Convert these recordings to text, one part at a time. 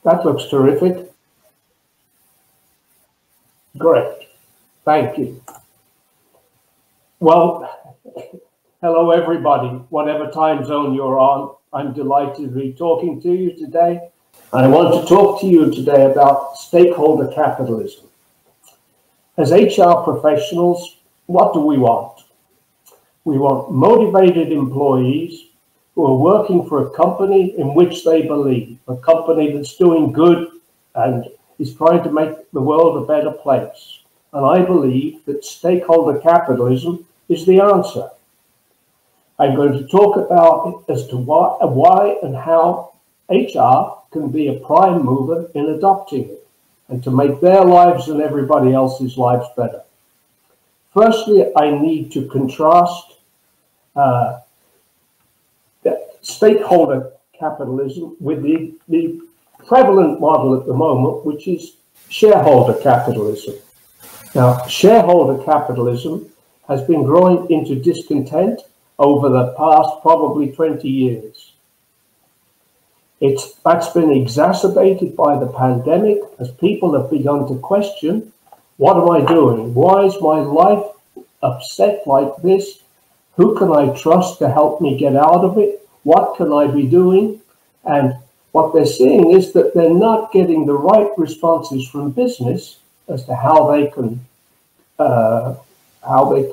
That looks terrific. Great. Thank you. Well, hello everybody, whatever time zone you're on. I'm delighted to be talking to you today. I want to talk to you today about stakeholder capitalism. As HR professionals, what do we want? We want motivated employees who are working for a company in which they believe, a company that's doing good and is trying to make the world a better place. And I believe that stakeholder capitalism is the answer. I'm going to talk about it as to why and how HR can be a prime mover in adopting it and to make their lives and everybody else's lives better. Firstly, I need to contrast stakeholder capitalism with the prevalent model at the moment, which is shareholder capitalism. Now, shareholder capitalism has been growing into discontent over the past probably 20 years. That's been exacerbated by the pandemic as people have begun to question, what am I doing? Why is my life upset like this? Who can I trust to help me get out of it? What can I be doing? And what they're seeing is that they're not getting the right responses from business as to how they can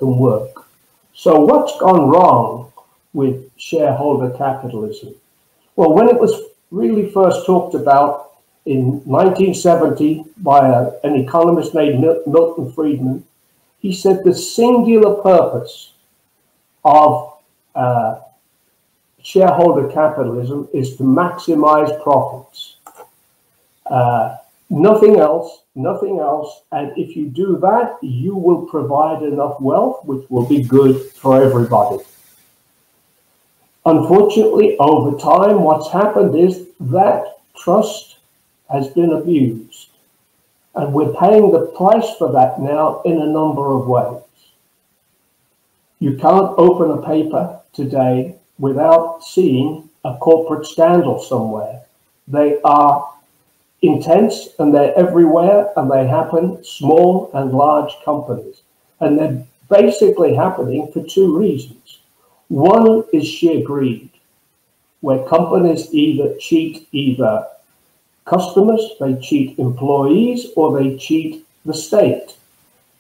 work. So what's gone wrong with shareholder capitalism? Well, when it was really first talked about in 1970 by an economist named Milton Friedman, he said the singular purpose of shareholder capitalism is to maximize profits. Nothing else. And if you do that, you will provide enough wealth, which will be good for everybody. Unfortunately, over time, what's happened is that trust has been abused. And we're paying the price for that now in a number of ways. You can't open a paper today without seeing a corporate scandal somewhere. They are intense and they're everywhere, and they happen small and large companies. And they're basically happening for two reasons. One is sheer greed, where companies either cheat customers, they cheat employees, or they cheat the state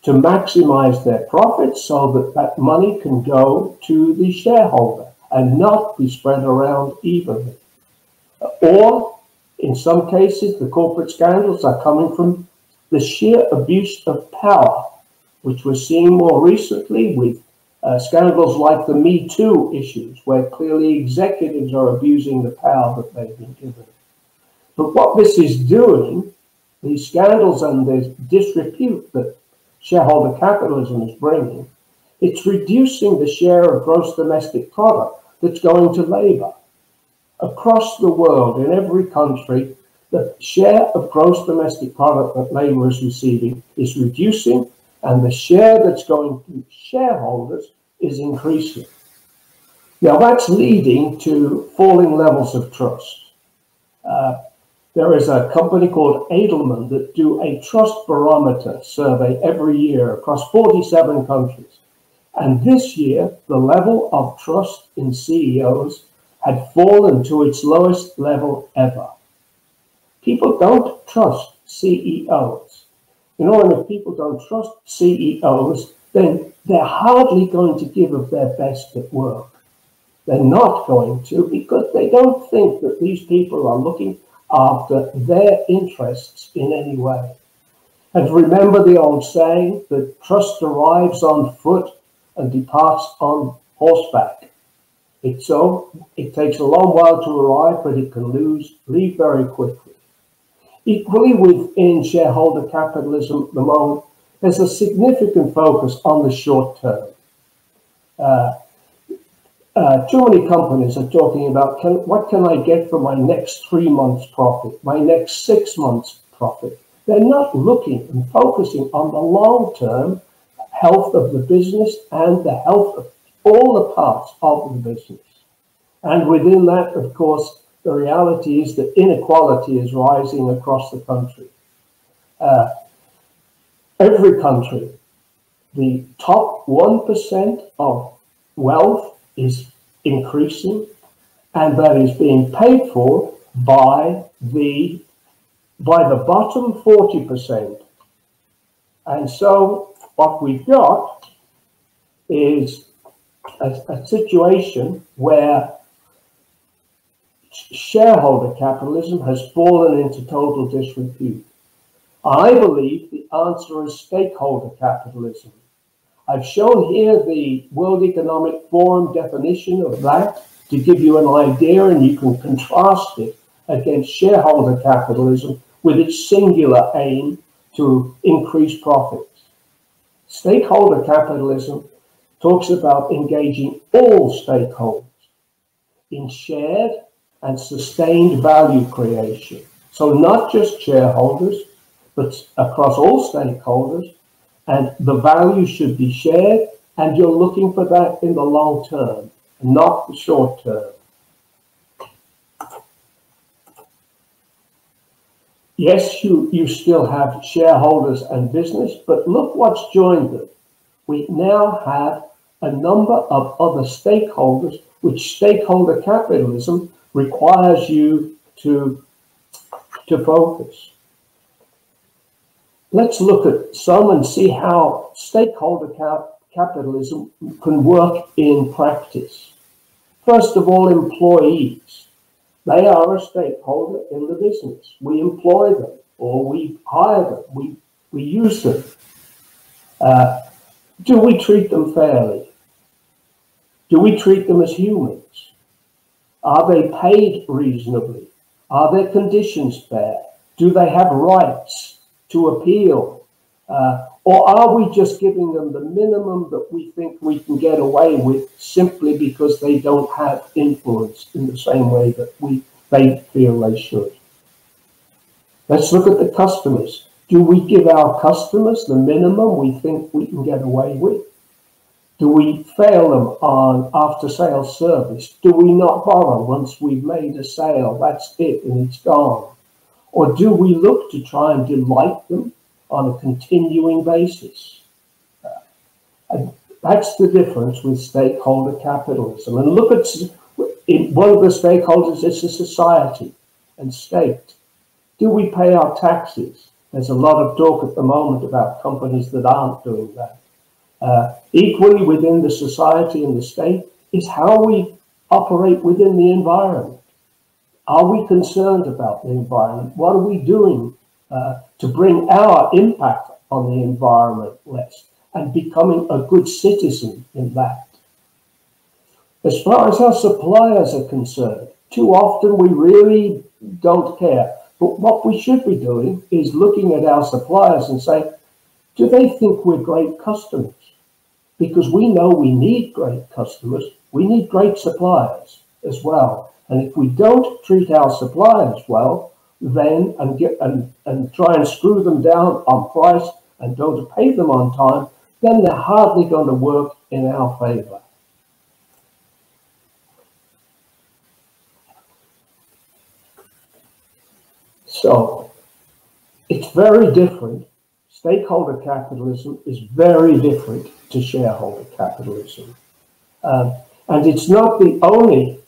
to maximize their profits so that that money can go to the shareholder and not be spread around evenly. Or, in some cases, the corporate scandals are coming from the sheer abuse of power, which we're seeing more recently with scandals like the Me Too issues, where clearly executives are abusing the power that they've been given. But what this is doing, these scandals and the disrepute that shareholder capitalism is bringing, it's reducing the share of gross domestic product that's going to labor. Across the world, in every country, the share of gross domestic product that labor is receiving is reducing, and the share that's going to shareholders is increasing. Now, that's leading to falling levels of trust. There is a company called Edelman that do a trust barometer survey every year across 47 countries. And this year, the level of trust in CEOs had fallen to its lowest level ever. People don't trust CEOs. You know, and if people don't trust CEOs, then they're hardly going to give of their best at work. They're not going to, because they don't think that these people are looking after their interests in any way. And remember the old saying that trust arrives on foot and departs on horseback. It takes a long while to arrive, but it can leave very quickly. Equally, within shareholder capitalism at the moment, there's a significant focus on the short term. Too many companies are talking about what can I get for my next 3 months' profit, my next 6 months' profit. They're not looking and focusing on the long-term health of the business and the health of all the parts of the business. And within that, of course, the reality is that inequality is rising across the country. Every country, the top 1% of wealth is increasing, and that is being paid for by the bottom 40%. And so what we've got is a situation where shareholder capitalism has fallen into total disrepute. I believe the answer is stakeholder capitalism. I've shown here the World Economic Forum definition of that to give you an idea, and you can contrast it against shareholder capitalism with its singular aim to increase profits. Stakeholder capitalism talks about engaging all stakeholders in shared and sustained value creation. So not just shareholders, but across all stakeholders, and the value should be shared, and you're looking for that in the long term, not the short term. Yes, you still have shareholders and business, but look what's joined them. We now have a number of other stakeholders, which stakeholder capitalism requires you to focus. Let's look at some and see how stakeholder capitalism can work in practice. First of all, employees. They are a stakeholder in the business. We employ them, or we hire them, we use them. Do we treat them fairly? Do we treat them as humans? Are they paid reasonably? Are their conditions fair? Do they have rights to appeal? Or are we just giving them the minimum that we think we can get away with simply because they don't have influence in the same way that they feel they should? Let's look at the customers. Do we give our customers the minimum we think we can get away with? Do we fail them on after-sales service? Do we not bother once we've made a sale? That's it and it's gone. Or do we look to try and delight them on a continuing basis? And that's the difference with stakeholder capitalism. And look at one of the stakeholders is a society and state. Do we pay our taxes? There's a lot of talk at the moment about companies that aren't doing that. Equally within the society and the state is how we operate within the environment. Are we concerned about the environment? What are we doing to bring our impact on the environment less and becoming a good citizen in that? As far as our suppliers are concerned, too often we really don't care. But what we should be doing is looking at our suppliers and say, do they think we're great customers? Because we know we need great customers, we need great suppliers as well. And if we don't treat our suppliers well, then and try and screw them down on price and don't pay them on time, then they're hardly going to work in our favor. So it's very different. Stakeholder capitalism is very different to shareholder capitalism. And it's not the only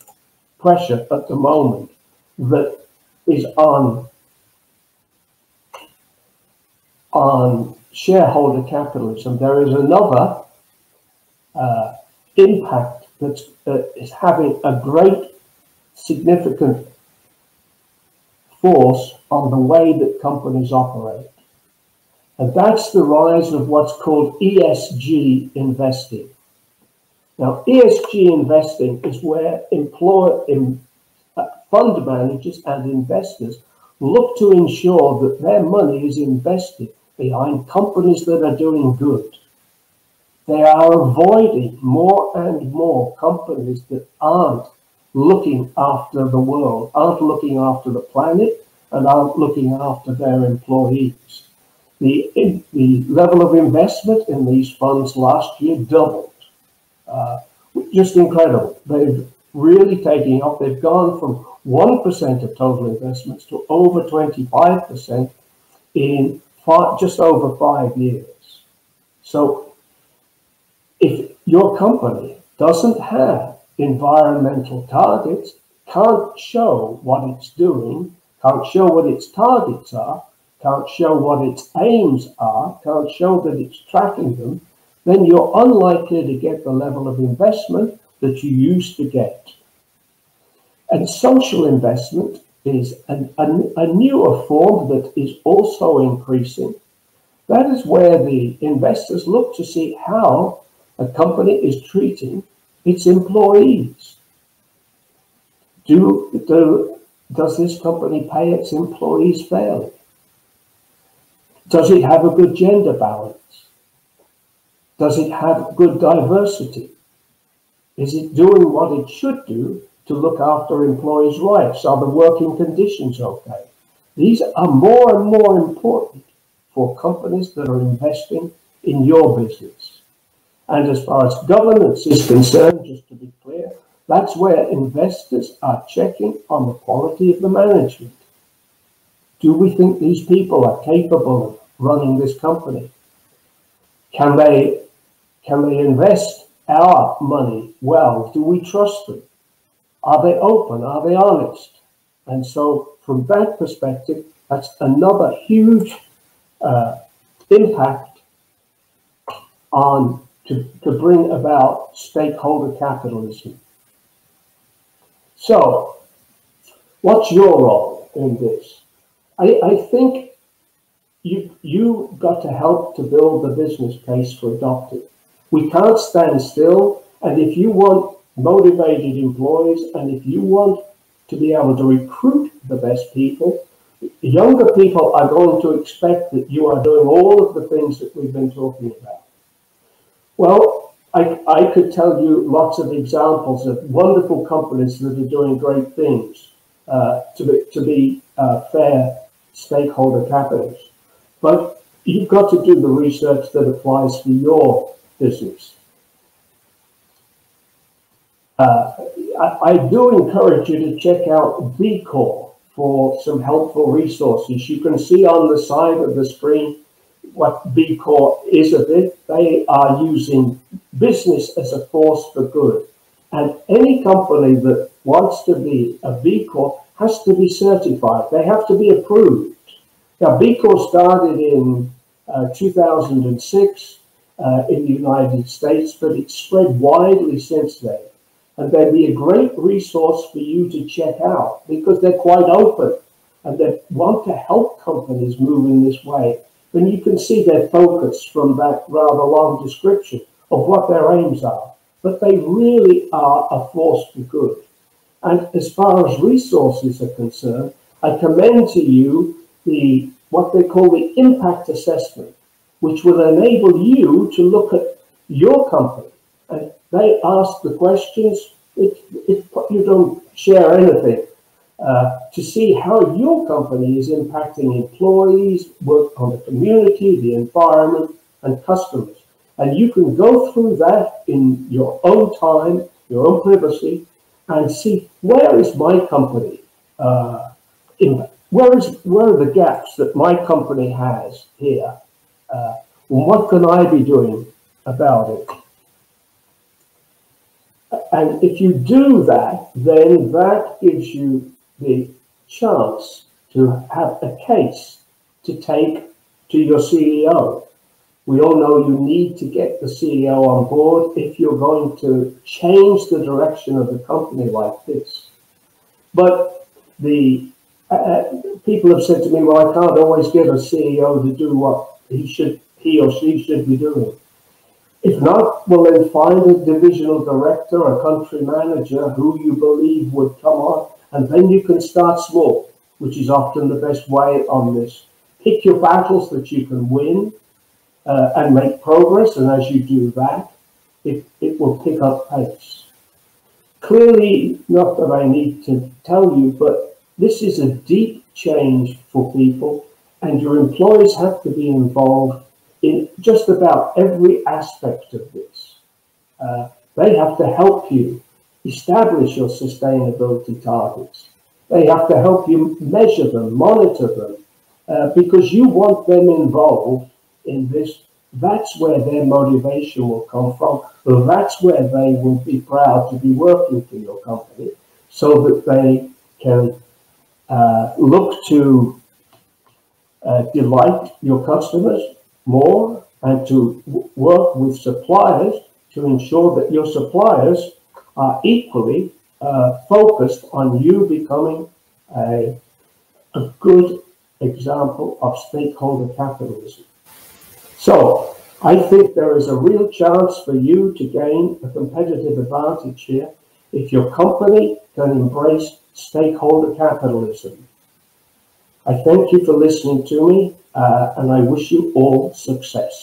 pressure at the moment that is on shareholder capitalism. There is another impact that is having a great significant force on the way that companies operate. And that's the rise of what's called ESG investing. Now, ESG investing is where fund managers and investors look to ensure that their money is invested behind companies that are doing good. They are avoiding more and more companies that aren't looking after the world, aren't looking after the planet, and aren't looking after their employees. The level of investment in these funds last year doubled. Just incredible. really taking off. They've gone from 1% of total investments to over 25% in just over 5 years. So if your company doesn't have environmental targets, can't show what it's doing, can't show what its targets are, can't show what its aims are, can't show that it's tracking them, then you're unlikely to get the level of investment that you used to get. And social investment is a newer form that is also increasing. That is where the investors look to see how a company is treating its employees. Does this company pay its employees fairly? Does it have a good gender balance? Does it have good diversity? Is it doing what it should do to look after employees' rights? Are the working conditions okay? These are more and more important for companies that are investing in your business. And as far as governance is concerned, just to be clear, that's where investors are checking on the quality of the management. Do we think these people are capable of running this company? Can they invest our money well? Do we trust them? Are they open? Are they honest? And so from that perspective, that's another huge impact on to bring about stakeholder capitalism. So what's your role in this? I think you got to help to build the business case for adopting. We can't stand still, and if you want motivated employees, and if you want to be able to recruit the best people, younger people are going to expect that you are doing all of the things that we've been talking about. Well, I could tell you lots of examples of wonderful companies that are doing great things to be fair stakeholder capitalists. But you've got to do the research that applies to your business. I do encourage you to check out B Corp for some helpful resources. You can see on the side of the screen what B Corp is a bit. They are using business as a force for good. And any company that wants to be a B Corp has to be certified. They have to be approved. Now, B Corp started in 2006 in the United States, but it's spread widely since then. And they'd be a great resource for you to check out because they're quite open and they want to help companies move in this way. Then you can see their focus from that rather long description of what their aims are. But they really are a force for good. And as far as resources are concerned, I commend to you what they call the impact assessment, which will enable you to look at your company. And they ask the questions, you don't share anything, to see how your company is impacting employees, work on the community, the environment, and customers. And you can go through that in your own time, your own privacy, and see where is my company where are the gaps that my company has here? What can I be doing about it? And if you do that, then that gives you the chance to have a case to take to your CEO. We all know you need to get the CEO on board if you're going to change the direction of the company like this. But people have said to me, well, I can't always get a CEO to do what he or she should be doing. If not, well, then find a divisional director, a country manager who you believe would come on, and then you can start small, which is often the best way on this. Pick your battles that you can win and make progress, and as you do that, it will pick up pace. Clearly, not that I need to tell you, but this is a deep change for people, and your employees have to be involved in just about every aspect of this. They have to help you establish your sustainability targets. They have to help you measure them, monitor them, because you want them involved in this. That's where their motivation will come from. That's where they will be proud to be working for your company, so that they can look to delight your customers more, and to work with suppliers to ensure that your suppliers are equally focused on you becoming a good example of stakeholder capitalism. So I think there is a real chance for you to gain a competitive advantage here if your company can embrace stakeholder capitalism. I thank you for listening to me, and I wish you all success.